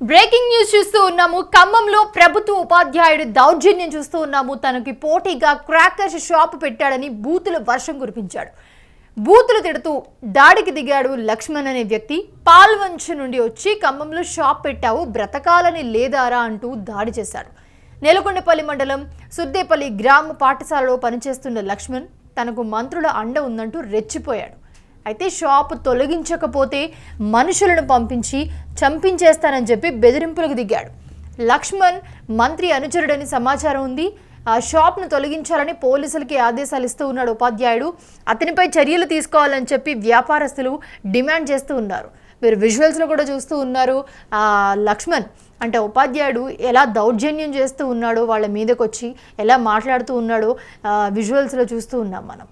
Breaking news చూస్తూ ఉన్నాము. ఖమ్మంలో ప్రభుత్వ ఉపాధ్యాయుడు దౌర్జన్యం చూస్తూ ఉన్నాము. తనకి పోటీగా క్రాకర్స్ షాప్ పెట్టాడని బూతుల వర్షం కురిపించాడు. బూతులు తిడుతూ దాడికి దిగాడు లక్ష్మణ్ అనే వ్యక్తి. పాల్వంచ నుండి వచ్చి ఖమ్మంలో షాప్ పెట్టావు, బ్రతకాలని లేదారా అంటూ దాడి చేశాడు. నెలకొండపల్లి మండలం సుద్దేపల్లి గ్రామ పాఠశాలలో పనిచేస్తున్న లక్ష్మణ్ తనకు మంత్రుల అండ ఉందంటూ రెచ్చిపోయాడు. అయితే షాప్ తొలగించకపోతే మనుషులను పంపించి చంపించేస్తానని చెప్పి బెదిరింపులకు దిగాడు. లక్ష్మణ్ మంత్రి అనుచరుడని సమాచారం ఉంది. ఆ షాప్ను తొలగించాలని పోలీసులకి ఆదేశాలు ఇస్తూ ఉన్నాడు ఉపాధ్యాయుడు. అతనిపై చర్యలు తీసుకోవాలని చెప్పి వ్యాపారస్తులు డిమాండ్ చేస్తూ ఉన్నారు. మీరు విజువల్స్లో కూడా చూస్తూ ఉన్నారు. లక్ష్మణ్ అంటే ఉపాధ్యాయుడు ఎలా దౌర్జన్యం చేస్తూ ఉన్నాడో, వాళ్ళ మీదకి వచ్చి ఎలా మాట్లాడుతూ ఉన్నాడో విజువల్స్లో చూస్తూ ఉన్నాం మనం.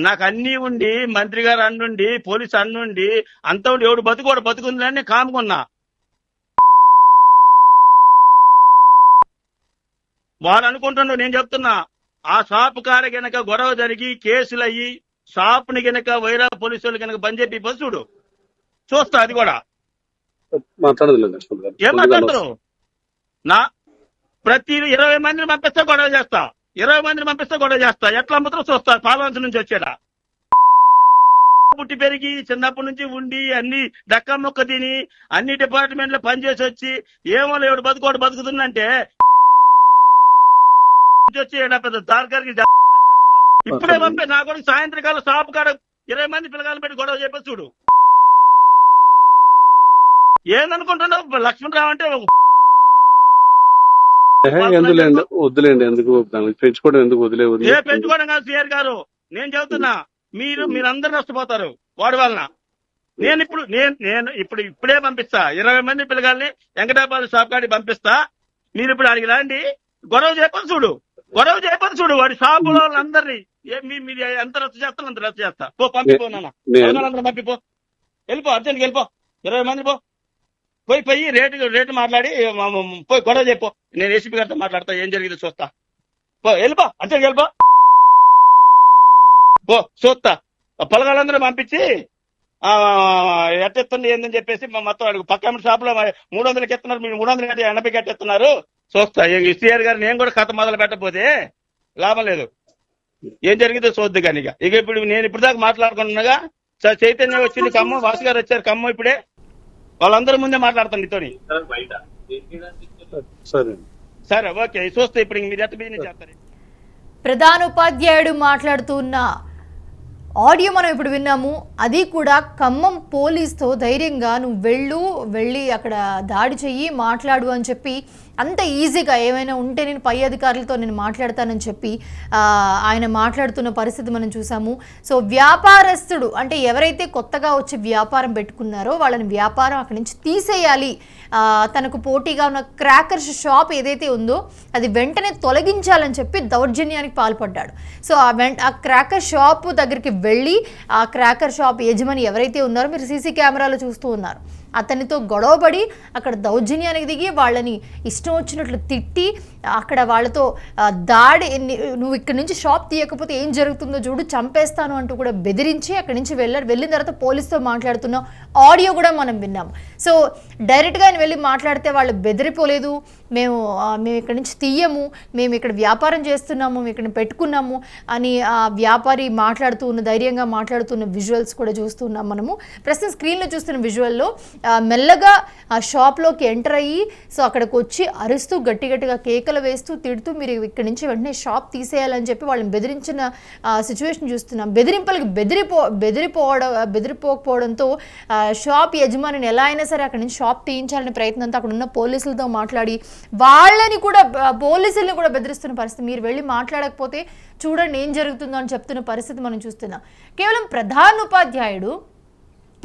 నాకు అన్ని ఉండి మంత్రి గారు అన్నుండి పోలీసు అన్నుండి అంత ఉండి ఎవడు బతుకోడు బతుకుందని కాముకున్నా. వాళ్ళు అనుకుంటున్నాడు, నేను చెప్తున్నా ఆ షాప్ కాడ గనక గొడవ జరిగి కేసులు అయ్యి షాప్ ని గనక వైరా పోలీసులు గనక బంద్ చెప్పి చూడు చూస్తా. అది కూడా ఏం మాట్లాడతారు? నా ప్రతి 20 మందిని పంపిస్తే గొడవ చేస్తా, 20 మందిని పంపిస్తే గొడవ చేస్తా. ఎట్లా అమ్ముతారో చూస్తా. పాలవంచ నుంచి వచ్చాడా పుట్టి పెరిగి చిన్నప్పటి నుంచి ఉండి అన్ని దక్క మొక్క తిని అన్ని డిపార్ట్మెంట్ లో పనిచేసి వచ్చి ఏమో ఎవడు బతుకోడు బతుకుతుందంటే వచ్చి పెద్ద దార్గారికి ఇప్పుడే పంపే నా కూడా సాయంత్రకాలం షాప్ కాడ 20 మంది పిల్లగాలను పెట్టి గొడవ చెప్పేసి చూడు. ఏందనుకుంటున్నావు? లక్ష్మణరావు అంటే వద్దులేండి, ఎందుకు పెంచుకోవడం, ఎందుకు వదిలేదు? ఏ పెంచుకోవడం కాదు సిఆర్ గారు, నేను చెబుతున్నా. మీరందరూ నష్టపోతారు వాడి వలన. నేను ఇప్పుడే పంపిస్తా 20 మంది పిల్లగాల్ని వెంకటాపాల షాప్ కాడికి పంపిస్తా. మీరు ఇప్పుడు అడిగి రాండి, గొడవ చెప్పని చూడు, గొడవ చెప్పని చూడు. వాడి షాపు వాళ్ళందరినీ మీరు ఎంత రద్దు చేస్తాను అంత రద్దు చేస్తా. పో పంపిపో, నాన్న పంపిపో, వెళ్ళిపో, అర్జెంట్కి వెళ్ళిపో. 20 మంది పోయి రేటు మాట్లాడి పోయి గొడవ చెప్పు. నేను ఏసీపీ గారితో మాట్లాడతా, ఏం జరిగిందో చూస్తా. వెళ్ళిపో, అర్జెంట్కి వెళ్ళిపో, పో చూస్తా. పొలగాళ్ళందరూ పంపించి ఎట్టెత్తుంది ఏందని చెప్పేసి మొత్తం అడుగు. పక్క షాప్ లో 300కి ఎత్తున్నారు, మీరు 380 ఎత్తెత్తున్నారు చూస్తా. సిఆర్ గారు నేను కూడా కథ మొదలు పెట్టకపోతే లాభం లేదు. ఏం జరిగిందో చూద్దు కానీ ఇక ఇప్పుడు నేను ఇప్పుడు దాకా మాట్లాడుకుంటున్నాగా. చైతన్య వచ్చింది ఖమ్మం, వాసు గారు వచ్చారు ఖమ్మం, ఇప్పుడే వాళ్ళందరూ ముందే మాట్లాడతాను నీతోని. సరే ఓకే, చూస్తే ఇప్పుడు మీరు ఎట్ట బిజినెస్ చేస్తారు. ప్రధాన ఉపాధ్యాయుడు మాట్లాడుతూ ఉన్న ఆడియో మనం ఇప్పుడు విన్నాము. అది కూడా ఖమ్మం పోలీస్తో ధైర్యంగా నువ్వు వెళ్ళి అక్కడ దాడి చెయ్యి, మాట్లాడు అని చెప్పి అంత ఈజీగా ఏమైనా ఉంటే నేను పై అధికారులతో నేను మాట్లాడతానని చెప్పి ఆయన మాట్లాడుతున్న పరిస్థితి మనం చూసాము. సో వ్యాపారస్తుడు అంటే ఎవరైతే కొత్తగా వచ్చి వ్యాపారం పెట్టుకున్నారో వాళ్ళని వ్యాపారం అక్కడి నుంచి తీసేయాలి. తనకు పోటీగా ఉన్న క్రాకర్స్ షాప్ ఏదైతే ఉందో అది వెంటనే తొలగించాలని చెప్పి దౌర్జన్యానికి పాల్పడ్డాడు. సో ఆ క్రాకర్ షాప్ దగ్గరికి వెళ్ళి ఆ క్రాకర్ షాప్ యజమాని ఎవరైతే ఉన్నారో మీరు సీసీ కెమెరాలో చూస్తూ ఉన్నారు, అతనితో గొడవపడి అక్కడ దౌర్జన్యానికి దిగి వాళ్ళని ఇష్టం వచ్చినట్లు తిట్టి అక్కడ వాళ్ళతో దాడి, నువ్వు ఇక్కడి నుంచి షాప్ తీయకపోతే ఏం జరుగుతుందో చూడు, చంపేస్తాను అంటూ కూడా బెదిరించి అక్కడి నుంచి వెళ్ళిన తర్వాత పోలీసుతో మాట్లాడుతున్న ఆడియో కూడా మనం విన్నాము. సో డైరెక్ట్గా ఆయన వెళ్ళి మాట్లాడితే వాళ్ళు బెదిరిపోలేదు, మేము ఇక్కడి నుంచి తీయము, మేము ఇక్కడ వ్యాపారం చేస్తున్నాము, మేము ఇక్కడ పెట్టుకున్నాము అని ఆ వ్యాపారి ధైర్యంగా మాట్లాడుతున్న విజువల్స్ కూడా చూస్తున్నాం మనము. ప్రస్తుతం స్క్రీన్లో చూస్తున్న విజువల్లో మెల్లగా ఆ షాప్లోకి ఎంటర్ అయ్యి సో అక్కడికి వచ్చి అరుస్తూ గట్టిగా కేకలు వేస్తూ తిడుతూ మీరు ఇక్కడి నుంచి వెంటనే షాప్ తీసేయాలని చెప్పి వాళ్ళని బెదిరించిన సిచ్యువేషన్ చూస్తున్నాం. బెదిరింపులకి బెదిరిపోకపోవడంతో షాప్ యజమానిని ఎలా అయినా సరే అక్కడి నుంచి షాప్ తీయించాలనే ప్రయత్నంతో అక్కడ ఉన్న పోలీసులతో మాట్లాడి పోలీసుల్ని కూడా బెదిరిస్తున్న పరిస్థితి. మీరు వెళ్ళి మాట్లాడకపోతే చూడండి ఏం జరుగుతుందో అని చెప్తున్న పరిస్థితి మనం చూస్తున్నాం. కేవలం ప్రధానోపాధ్యాయుడు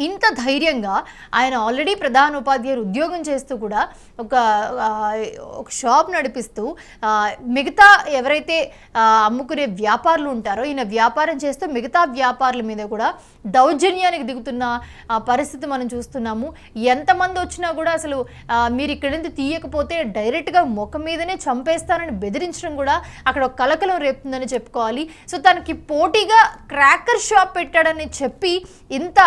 ఇంత ధైర్యంగా ఆయన ఆల్రెడీ ప్రధాన ఉపాధ్యాయులు ఉద్యోగం చేస్తూ కూడా ఒక షాప్ నడిపిస్తూ మిగతా ఎవరైతే అమ్ముకునే వ్యాపారులు ఉంటారో ఈయన వ్యాపారం చేస్తూ మిగతా వ్యాపారుల మీద కూడా దౌర్జన్యానికి దిగుతున్న పరిస్థితి మనం చూస్తున్నాము. ఎంతమంది వచ్చినా కూడా అసలు మీరు ఇక్కడి నుంచి తీయకపోతే డైరెక్ట్గా ముఖం మీదనే చంపేస్తానని బెదిరించడం కూడా అక్కడ ఒక కలకలం రేపుతుందని చెప్పుకోవాలి. సో తనకి పోటీగా క్రాకర్ షాప్ పెట్టాడని చెప్పి ఇంత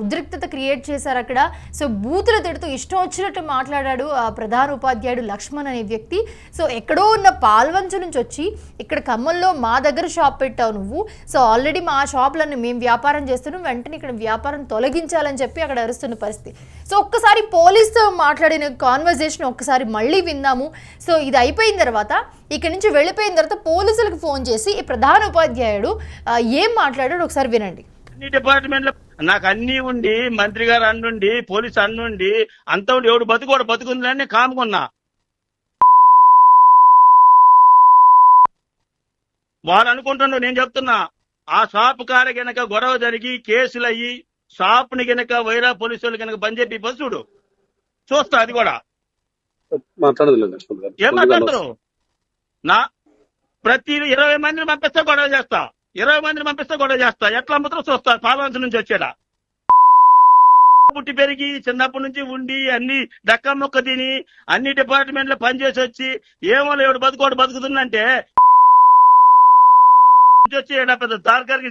ఉద్రిక్తత క్రియేట్ చేశారు అక్కడ. సో బూతులు తిడుతూ ఇష్టం వచ్చినట్టు మాట్లాడాడు ప్రధాన ఉపాధ్యాయుడు లక్ష్మణ్ అనే వ్యక్తి. సో ఎక్కడో ఉన్న పాల్వంచు నుంచి వచ్చి ఇక్కడ ఖమ్మంలో మా దగ్గర షాప్ పెట్టావు నువ్వు, సో ఆల్రెడీ మా షాప్లన్నీ మేము వ్యాపారం చేస్తున్నాం, వెంటనే ఇక్కడ వ్యాపారం తొలగించాలని చెప్పి అక్కడ అరుస్తున్న పరిస్థితి. సో ఒక్కసారి పోలీసుతో మాట్లాడిన కాన్వర్జేషన్ ఒక్కసారి మళ్ళీ విందాము. సో ఇది అయిపోయిన తర్వాత ఇక్కడ నుంచి వెళ్ళిపోయిన తర్వాత పోలీసులకు ఫోన్ చేసి ఈ ప్రధాన ఉపాధ్యాయుడు ఏం మాట్లాడాడు ఒకసారి వినండి. అన్ని డిపార్ట్మెంట్లో నాకు అన్ని ఉండి, మంత్రి గారు అన్నుండి, పోలీసు అన్నుండి, అంత ఉండి ఎవడు బతుకోడు బతుకుందని కాముకున్నా. వాళ్ళు అనుకుంటున్నారు, నేను చెప్తున్నా ఆ షాప్ కాడ గనక గొడవ జరిగి కేసులు అయ్యి షాప్ని గనక వైరా పోలీసులు గనక బంద్ చెప్పి చూడు చూస్తా. అది కూడా ఏం మాట్లాడతారు? నా ప్రతి 20 మందిని పంపిస్తే గొడవ చేస్తా, 20 మందిని పంపిస్తే గొడవ చేస్తా. ఎట్లా అమ్ముతారో చూస్తా. పాలవంచ నుంచి వచ్చాడా పుట్టి పెరిగి చిన్నప్పటి నుంచి ఉండి అన్ని దక్క మొక్క తిని అన్ని డిపార్ట్మెంట్లో పనిచేసి వచ్చి ఏమో ఎవడు బతుకోడు బతుకుతుందంటే వచ్చి పెద్ద దార్గారికి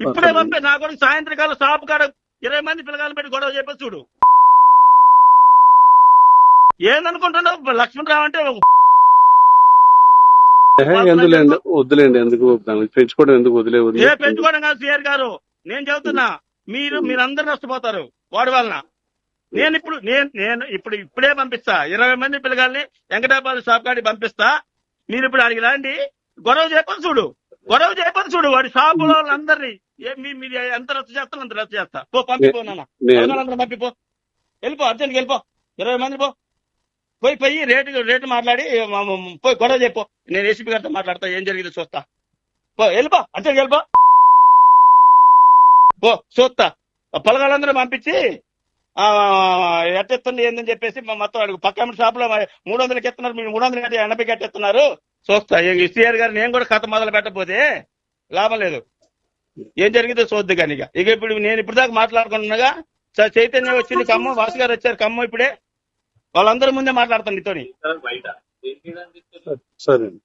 ఇప్పుడే పంపే నా కూడా సాయంత్రకాలం షాప్ కాడ 20 మంది పిల్లగాలు పెట్టి గొడవ చెప్పేసి చూడు. ఏందనుకుంటున్నావు? లక్ష్మణరావు అంటే వద్దులేండి, ఎందుకు పెంచుకోవడం ఎందుకు ఏ పెంచుకోవడం కాదు సిఆర్ గారు, నేను చెబుతున్నా మీరందరూ నష్టపోతారు వాడి వలన. నేను ఇప్పుడే పంపిస్తా 20 మంది పిల్లగాల్ని వెంకటాపాల షాప్ కాడికి పంపిస్తా. మీరు ఇప్పుడు అడిగి రాండి, గొడవ చేయపని చూడు, గొడవ చేయపని చూడు. వాడి షాపులో వాళ్ళందరినీ మీరు ఎంత రద్దు చేస్తాను అంత రద్దు చేస్తా. పంపిపో నాన్న, పంపిపో, వెళ్ళిపో, అర్జెంట్కి వెళ్ళిపో. 20 మంది పోయి రేటు మాట్లాడి పోయి గొడవ చెప్పు. నేను ఏసీపీ గారితో మాట్లాడతా, ఏం జరిగిందో చూస్తా. వెళ్ళిపో, అర్జెంట్కి వెళ్ళిపో, చూస్తా. పొలగాళ్ళందరూ పంపించి ఎట్టెత్తుంది ఏందని చెప్పేసి మొత్తం అడుగు. పక్క షాప్ లో 300కి ఎత్తున్నారు, మీరు 380 ఎట్టెత్తున్నారు చూస్తా. సిఆర్ గారు నేను కూడా కథ మొదలు పెట్టకపోతే లాభం లేదు. ఏం జరిగిందో చూద్దు కానీ ఇక ఇప్పుడు నేను ఇప్పుడు దాకా మాట్లాడుకుంటున్నాగా. చైతన్య వచ్చింది ఖమ్మం, వాసు గారు వచ్చారు ఖమ్మం, ఇప్పుడే వాళ్ళందరూ ముందే మాట్లాడతాను నీతోని. సరే.